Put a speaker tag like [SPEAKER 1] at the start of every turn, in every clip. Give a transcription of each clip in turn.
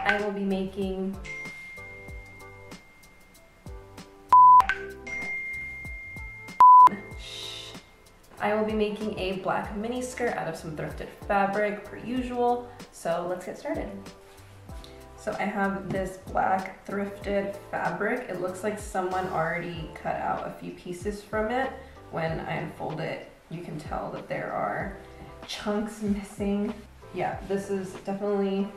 [SPEAKER 1] I will be making a black mini skirt out of some thrifted fabric per usual. So let's get started. So I have this black thrifted fabric. It looks like someone already cut out a few pieces from it. When I unfold it, you can tell that there are chunks missing. Yeah, this is definitely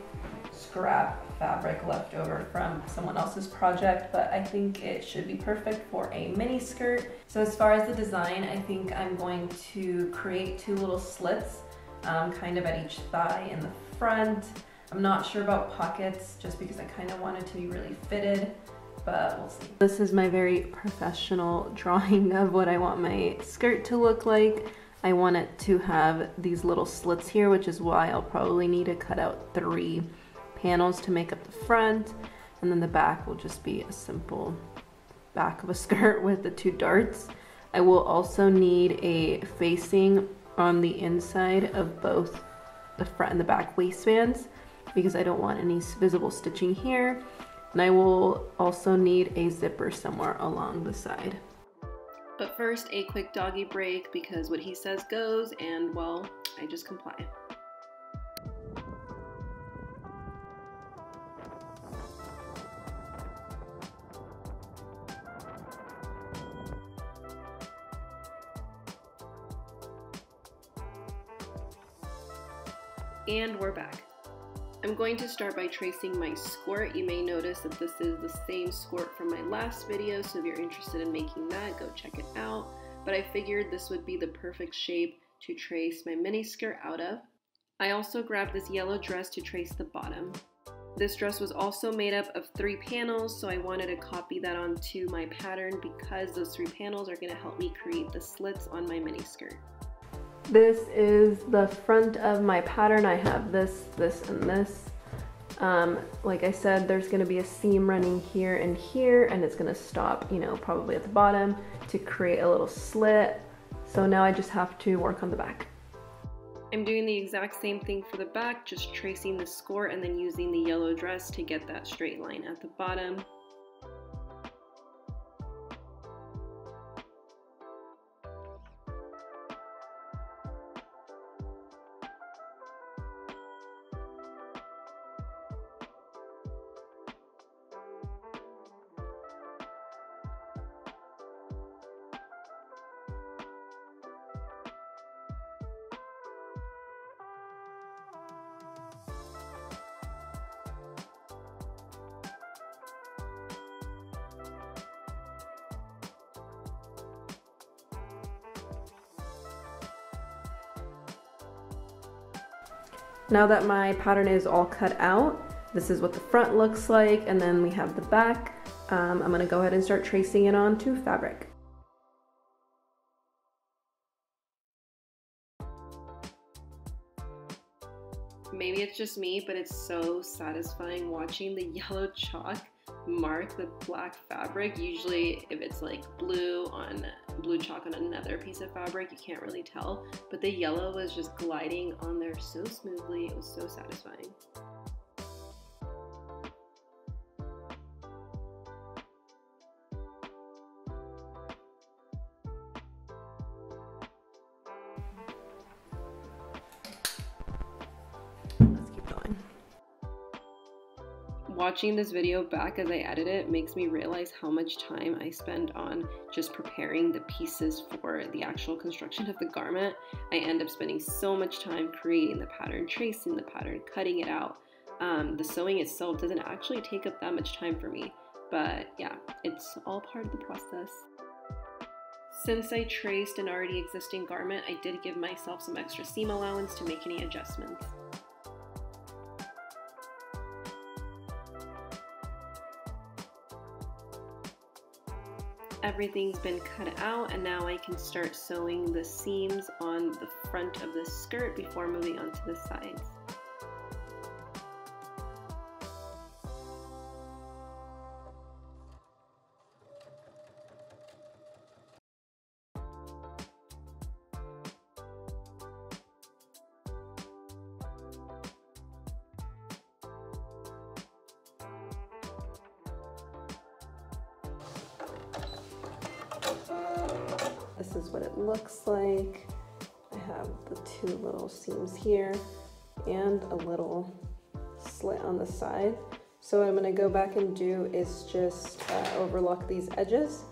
[SPEAKER 1] scrap fabric left over from someone else's project, but I think it should be perfect for a mini skirt. So as far as the design, I think I'm going to create two little slits, kind of at each thigh in the front. I'm not sure about pockets just because I kind of want it to be really fitted, but we'll see. This is my very professional drawing of what I want my skirt to look like. I want it to have these little slits here, which is why I'll probably need to cut out 3 panels to make up the front, and then the back will just be a simple back of a skirt with the 2 darts. I will also need a facing on the inside of both the front and the back waistbands because I don't want any visible stitching here. And I will also need a zipper somewhere along the side. But first, a quick doggy break because what he says goes, and well, I just comply. And we're back. I'm going to start by tracing my skirt. You may notice that this is the same skirt from my last video, so if you're interested in making that, go check it out. But I figured this would be the perfect shape to trace my mini skirt out of. I also grabbed this yellow dress to trace the bottom. This dress was also made up of 3 panels, so I wanted to copy that onto my pattern because those 3 panels are going to help me create the slits on my mini skirt. This is the front of my pattern. I have this, this, and this. Like I said, there's gonna be a seam running here, and it's gonna stop, you know, probably at the bottom to create a little slit. So now I just have to work on the back. I'm doing the exact same thing for the back, just tracing the skirt and then using the yellow dress to get that straight line at the bottom. Now that my pattern is all cut out, this is what the front looks like, and then we have the back. I'm gonna go ahead and start tracing it onto fabric. Maybe it's just me, but it's so satisfying watching the yellow chalk mark the black fabric. Usually if it's like blue chalk on another piece of fabric, you can't really tell, but the yellow was just gliding on there so smoothly. It was so satisfying. Watching this video back as I edit it makes me realize how much time I spend on just preparing the pieces for the actual construction of the garment. I end up spending so much time creating the pattern, tracing the pattern, cutting it out. The sewing itself doesn't actually take up that much time for me, but yeah, it's all part of the process. Since I traced an already existing garment, I did give myself some extra seam allowance to make any adjustments. Everything's been cut out, and now I can start sewing the seams on the front of the skirt before moving on to the sides. This is what it looks like. I have the two little seams here and a little slit on the side. So what I'm gonna go back and do is just overlock these edges,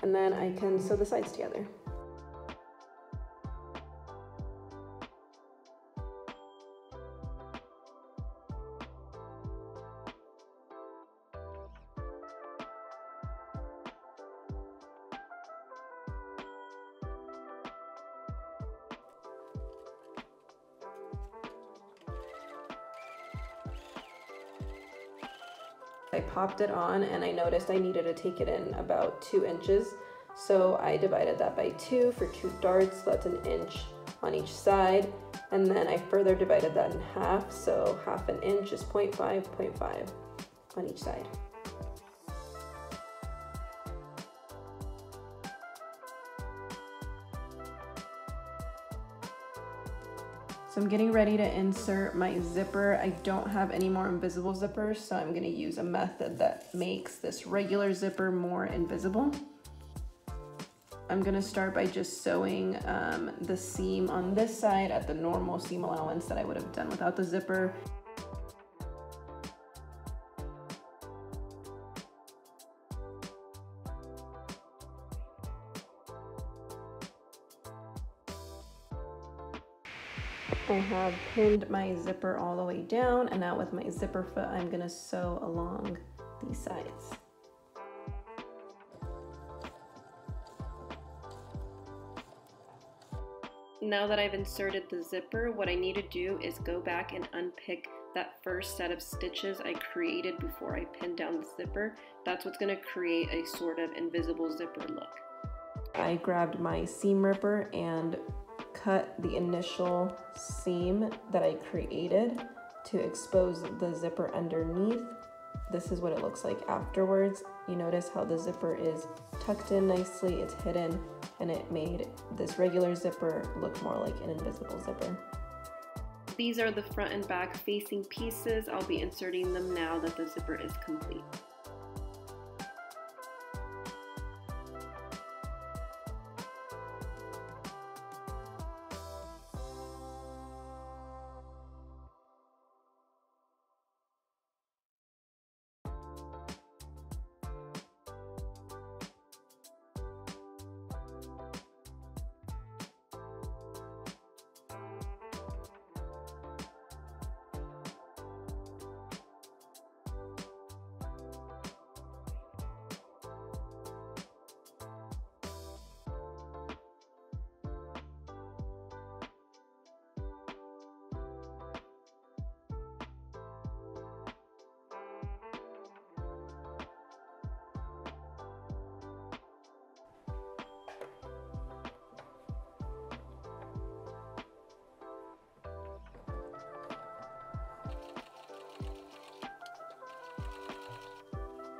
[SPEAKER 1] and then I can sew the sides together. I popped it on and I noticed I needed to take it in about 2 inches. So I divided that by 2 for 2 darts, so that's 1 inch on each side. And then I further divided that in half, so half an inch is 0.5, 0.5 on each side. So I'm getting ready to insert my zipper. I don't have any more invisible zippers, so I'm gonna use a method that makes this regular zipper more invisible. I'm gonna start by just sewing the seam on this side at the normal seam allowance that I would have done without the zipper. I have pinned my zipper all the way down, and now with my zipper foot, I'm gonna sew along these sides. Now that I've inserted the zipper, what I need to do is go back and unpick that first set of stitches I created before I pinned down the zipper. That's what's gonna create a sort of invisible zipper look. I grabbed my seam ripper and cut the initial seam that I created to expose the zipper underneath. This is what it looks like afterwards. You notice how the zipper is tucked in nicely, it's hidden, and it made this regular zipper look more like an invisible zipper. These are the front and back facing pieces. I'll be inserting them now that the zipper is complete.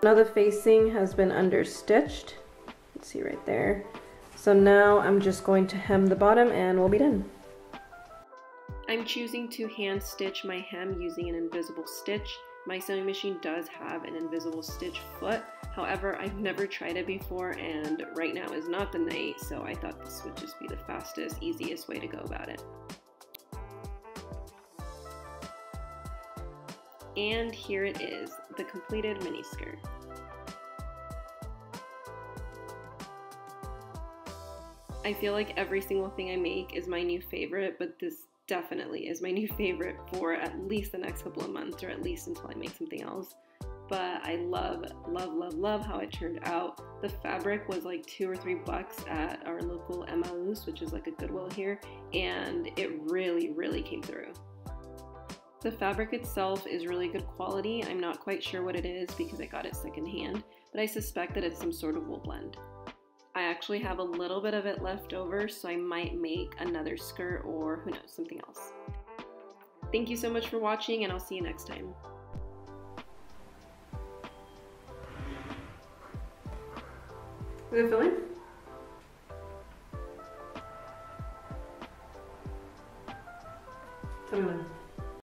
[SPEAKER 1] Now the facing has been understitched. You can see right there. So now I'm just going to hem the bottom and we'll be done. I'm choosing to hand stitch my hem using an invisible stitch. My sewing machine does have an invisible stitch foot. However, I've never tried it before and right now is not the night, so I thought this would just be the fastest, easiest way to go about it. And here it is, the completed mini skirt. I feel like every single thing I make is my new favorite, but this definitely is my new favorite for at least the next couple of months, or at least until I make something else. But I love, love, love, love how it turned out. The fabric was like $2 or $3 at our local Emmaus, which is like a Goodwill here, and it really, really came through. The fabric itself is really good quality. I'm not quite sure what it is because I got it secondhand, but I suspect that it's some sort of wool blend. I actually have a little bit of it left over, so I might make another skirt or who knows, something else. Thank you so much for watching, and I'll see you next time. Is it filling? Tell me when.